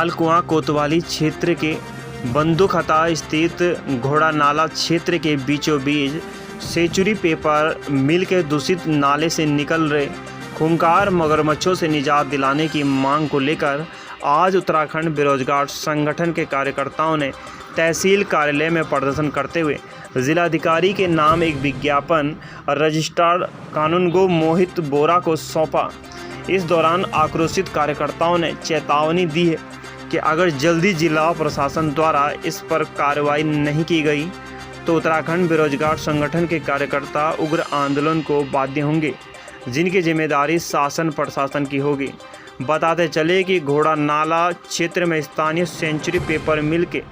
लाल कुआं कोतवाली क्षेत्र के बंदूकहता स्थित घोड़ा नाला क्षेत्र के बीचों बीच सेंचुरी पेपर मिल के दूषित नाले से निकल रहे खूंखार मगरमच्छों से निजात दिलाने की मांग को लेकर आज उत्तराखंड बेरोजगार संगठन के कार्यकर्ताओं ने तहसील कार्यालय में प्रदर्शन करते हुए जिलाधिकारी के नाम एक विज्ञापन रजिस्ट्रार कानूनगो मोहित बोरा को सौंपा। इस दौरान आक्रोशित कार्यकर्ताओं ने चेतावनी दी है कि अगर जल्दी जिला प्रशासन द्वारा इस पर कार्रवाई नहीं की गई तो उत्तराखंड बेरोजगार संगठन के कार्यकर्ता उग्र आंदोलन को बाध्य होंगे, जिनकी जिम्मेदारी शासन प्रशासन की होगी। बताते चले कि घोड़ा नाला क्षेत्र में स्थानीय सेंचुरी पेपर मिल के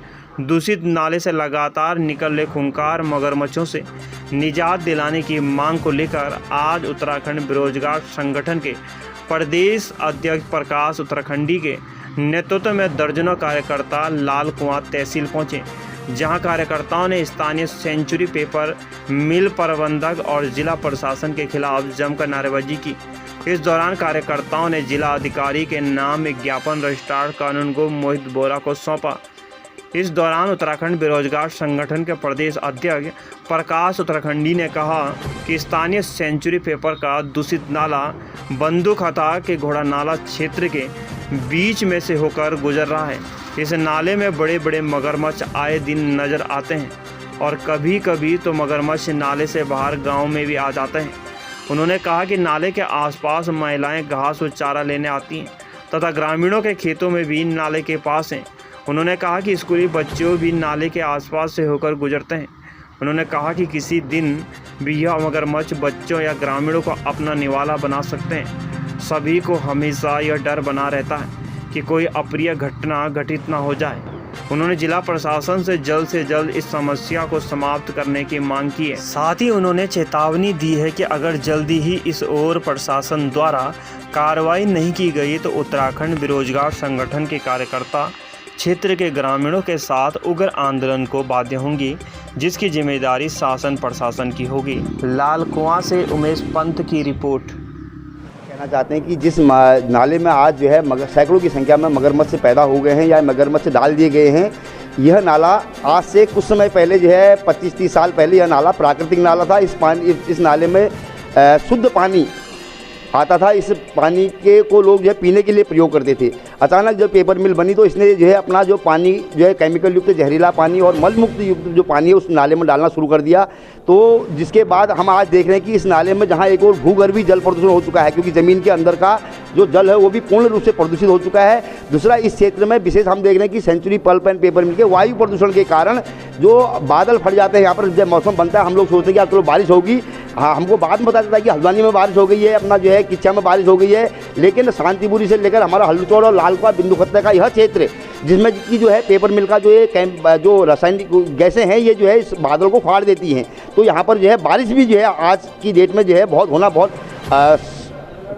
दूषित नाले से लगातार निकल रहे खूंखार मगरमच्छों से निजात दिलाने की मांग को लेकर आज उत्तराखंड बेरोजगार संगठन के प्रदेश अध्यक्ष प्रकाश उत्तराखंडी के नेतृत्व में दर्जनों कार्यकर्ता लाल कुआं तहसील पहुंचे, जहां कार्यकर्ताओं ने स्थानीय सेंचुरी पेपर मिल प्रबंधक और जिला प्रशासन के खिलाफ जमकर नारेबाजी की। इस दौरान कार्यकर्ताओं ने जिला अधिकारी के नाम विज्ञापन रजिस्ट्रार कानूनगो मोहित बोरा को सौंपा। इस दौरान उत्तराखंड बेरोजगार संगठन के प्रदेश अध्यक्ष प्रकाश उत्तराखंडी ने कहा कि स्थानीय सेंचुरी पेपर का दूषित नाला बंदूकहता के घोड़ा नाला क्षेत्र के बीच में से होकर गुजर रहा है। इस नाले में बड़े बड़े मगरमच्छ आए दिन नजर आते हैं और कभी कभी तो मगरमच्छ नाले से बाहर गांव में भी आ जाते हैं। उन्होंने कहा कि नाले के आसपास महिलाएं घास और चारा लेने आती हैं तथा ग्रामीणों के खेतों में भी नाले के पास हैं। उन्होंने कहा कि स्कूली बच्चों भी नाले के आसपास से होकर गुजरते हैं। उन्होंने कहा कि किसी दिन भी यह मगरमच्छ बच्चों या ग्रामीणों को अपना निवाला बना सकते हैं। सभी को हमेशा यह डर बना रहता है कि कोई अप्रिय घटना घटित ना हो जाए। उन्होंने जिला प्रशासन से जल्द इस समस्या को समाप्त करने की मांग की है। साथ ही उन्होंने चेतावनी दी है कि अगर जल्दी ही इस ओर प्रशासन द्वारा कार्रवाई नहीं की गई तो उत्तराखंड बेरोजगार संगठन के कार्यकर्ता क्षेत्र के ग्रामीणों के साथ उग्र आंदोलन को बाध्य होंगी, जिसकी जिम्मेदारी शासन प्रशासन की होगी। लाल कुआं से उमेश पंत की रिपोर्ट। कहना चाहते हैं कि जिस नाले में आज जो है सैकड़ों की संख्या में मगरमच्छ पैदा हो गए हैं या मगरमच्छ डाल दिए गए हैं, यह नाला आज से कुछ समय पहले जो है 25-30 साल पहले यह नाला प्राकृतिक नाला था। इस नाले में शुद्ध पानी आता था। इस पानी के को लोग जो है पीने के लिए प्रयोग करते थे। अचानक जब पेपर मिल बनी तो इसने जो है अपना जो पानी जो है केमिकल युक्त जहरीला पानी और मल मुक्त युक्त जो पानी है उस नाले में डालना शुरू कर दिया। तो जिसके बाद हम आज देख रहे हैं कि इस नाले में जहां एक और भूगर्भीय जल प्रदूषण हो चुका है, क्योंकि ज़मीन के अंदर का जो जल है वो भी पूर्ण रूप से प्रदूषित हो चुका है। दूसरा, इस क्षेत्र में विशेष हम देख रहे हैं कि सेंचुरी पल्प एंड पेपर मिल के वायु प्रदूषण के कारण जो बादल फट जाते हैं यहाँ पर जब मौसम बनता है, हम लोग सोचते हैं कि आज चलो बारिश होगी। हाँ, हमको बाद में पता चलता है कि हल्द्वानी में बारिश हो गई है, अपना जो है किच्चा में बारिश हो गई है, लेकिन शांतिपुरी से लेकर हमारा हल्दुचौड़ और लाल कुआं बिंदुखत्ता का यह क्षेत्र जिसमें की जो है पेपर मिल का जो रासायनिक गैसें हैं ये जो है इस बादल को फाड़ देती हैं। तो यहाँ पर जो है बारिश भी जो है आज की डेट में जो है बहुत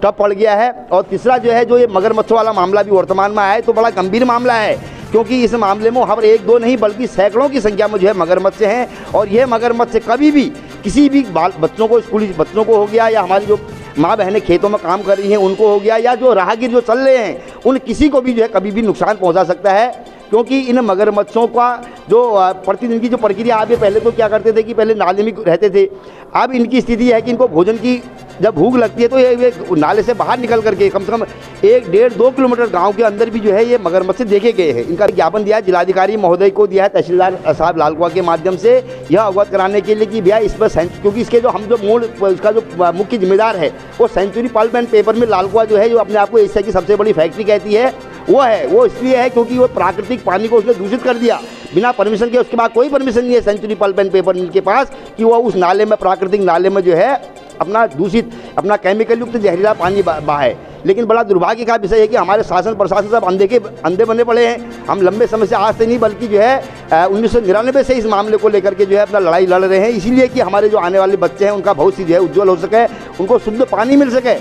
टफ पड़ गया है। और तीसरा जो है जो ये मगरमच्छ वाला मामला भी वर्तमान में आया है तो बड़ा गंभीर मामला है, क्योंकि इस मामले में वहाँ पर एक दो नहीं बल्कि सैकड़ों की संख्या में जो है मगरमच्छ हैं। और ये मगरमच्छ कभी भी किसी भी बच्चों को, स्कूली बच्चों को हो गया या हमारी जो माँ बहनें खेतों में काम कर रही हैं उनको हो गया, या जो राहगीर जो चल रहे हैं उन किसी को भी जो है कभी भी नुकसान पहुँचा सकता है। क्योंकि इन मगरमच्छों का जो प्रतिदिन की जो प्रक्रिया, आप ये पहले तो क्या करते थे कि पहले नाले में रहते थे, अब इनकी स्थिति है कि इनको भोजन की जब भूख लगती है तो ये नाले से बाहर निकल करके कम से कम 1-1.5-2 किलोमीटर गांव के अंदर भी जो है ये मगरमच्छ देखे गए हैं। इनका ज्ञापन दिया है, जिलाधिकारी महोदय को दिया है, तहसीलदार साहब लाल कुआं के माध्यम से यह अवगत कराने के लिए कि भैया इस पर क्योंकि इसके जो हम जो मूल इसका जो मुख्य जिम्मेदार है वो सेंचुरी पल्प एंड पेपर में लाल कुआं जो है, जो अपने आप को एशिया की सबसे बड़ी फैक्ट्री कहती है, वो इसलिए है क्योंकि वो प्राकृतिक पानी को उसने दूषित कर दिया बिना परमिशन के। उसके बाद कोई परमिशन नहीं है सेंचुरी पल्प एंड पेपर मिल के पास कि वो उस नाले में, प्राकृतिक नाले में जो है अपना दूषित, अपना केमिकल युक्त जहरीला पानी बहाए। लेकिन बड़ा दुर्भाग्य का विषय है कि हमारे शासन प्रशासन सब अंधे बने पड़े हैं। हम लंबे समय से आज से नहीं बल्कि जो है 1999 से इस मामले को लेकर के जो है अपना लड़ाई लड़ रहे हैं, इसीलिए कि हमारे जो आने वाले बच्चे हैं उनका भविष्य जो है उज्ज्वल हो सके, उनको शुद्ध पानी मिल सके।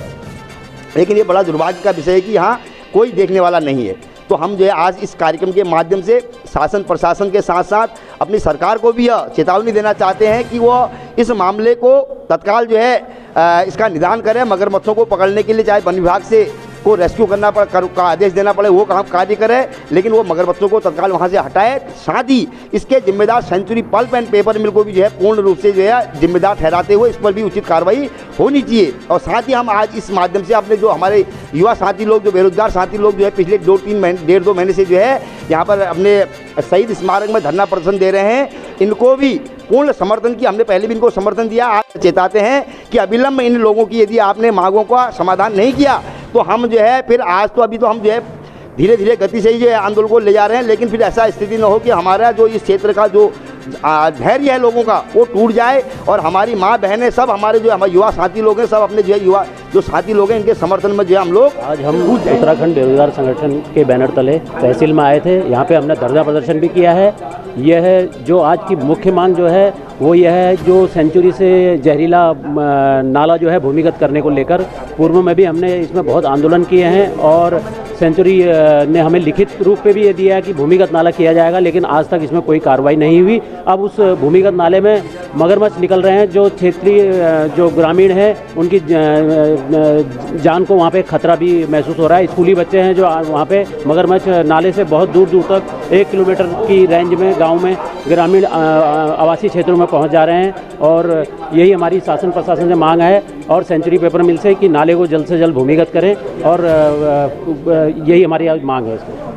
लेकिन ये बड़ा दुर्भाग्य का विषय है कि यहाँ कोई देखने वाला नहीं है। तो हम जो है आज इस कार्यक्रम के माध्यम से शासन प्रशासन के साथ साथ अपनी सरकार को भी यह चेतावनी देना चाहते हैं कि वो इस मामले को तत्काल जो है इसका निदान करें। मगरमच्छों को पकड़ने के लिए चाहे वन विभाग से को रेस्क्यू करना का आदेश देना पड़े वो काम कार्य करे, लेकिन वो मगरमच्छों को तत्काल वहाँ से हटाए। साथ ही इसके जिम्मेदार सेंचुरी पल्प एंड पेपर मिल को भी जो है पूर्ण रूप से जो है जिम्मेदार ठहराते हुए इस पर भी उचित कार्रवाई होनी चाहिए। और साथ ही हम आज इस माध्यम से अपने जो हमारे युवा साथी लोग, जो बेरोजगार साथी लोग जो है पिछले 1.5 महीने से जो है यहाँ पर अपने शहीद स्मारक में धरना प्रदर्शन दे रहे हैं, इनको भी पूर्ण समर्थन की, हमने पहले भी इनको समर्थन दिया। आज चेताते हैं कि अविलंब इन लोगों की यदि आपने मांगों का समाधान नहीं किया तो हम जो है फिर आज तो अभी तो हम जो है धीरे धीरे गति से ही जो है आंदोलन को ले जा रहे हैं, लेकिन फिर ऐसा स्थिति न हो कि हमारा जो इस क्षेत्र का जो धैर्य है लोगों का वो टूट जाए और हमारी माँ बहनें सब हमारे जो हमारे युवा साथी लोग हैं सब अपने जो है युवा जो साथी लोग हैं इनके समर्थन में जो है हम लोग आज हम उत्तराखंड बेरोजगार संगठन के बैनर तले तहसील में आए थे। यहाँ पे हमने धरना प्रदर्शन भी किया है। यह है जो आज की मुख्य मांग जो है वो यह है जो सेंचुरी से जहरीला नाला जो है भूमिगत करने को लेकर पूर्व में भी हमने इसमें बहुत आंदोलन किए हैं और सेंचुरी ने हमें लिखित रूप पे भी ये दिया है कि भूमिगत नाला किया जाएगा, लेकिन आज तक इसमें कोई कार्रवाई नहीं हुई। अब उस भूमिगत नाले में मगरमच्छ निकल रहे हैं, जो क्षेत्रीय जो ग्रामीण है उनकी जान को वहाँ पे खतरा भी महसूस हो रहा है। स्कूली बच्चे हैं जो वहाँ पे मगरमच्छ नाले से बहुत दूर दूर तक 1 किलोमीटर की रेंज में गाँव में ग्रामीण आवासीय क्षेत्रों में पहुँच जा रहे हैं और यही हमारी शासन प्रशासन से मांग है और सेंचुरी पेपर मिल से कि नाले को जल्द से जल्द भूमिगत करें और यही हमारी आज मांग है इसको।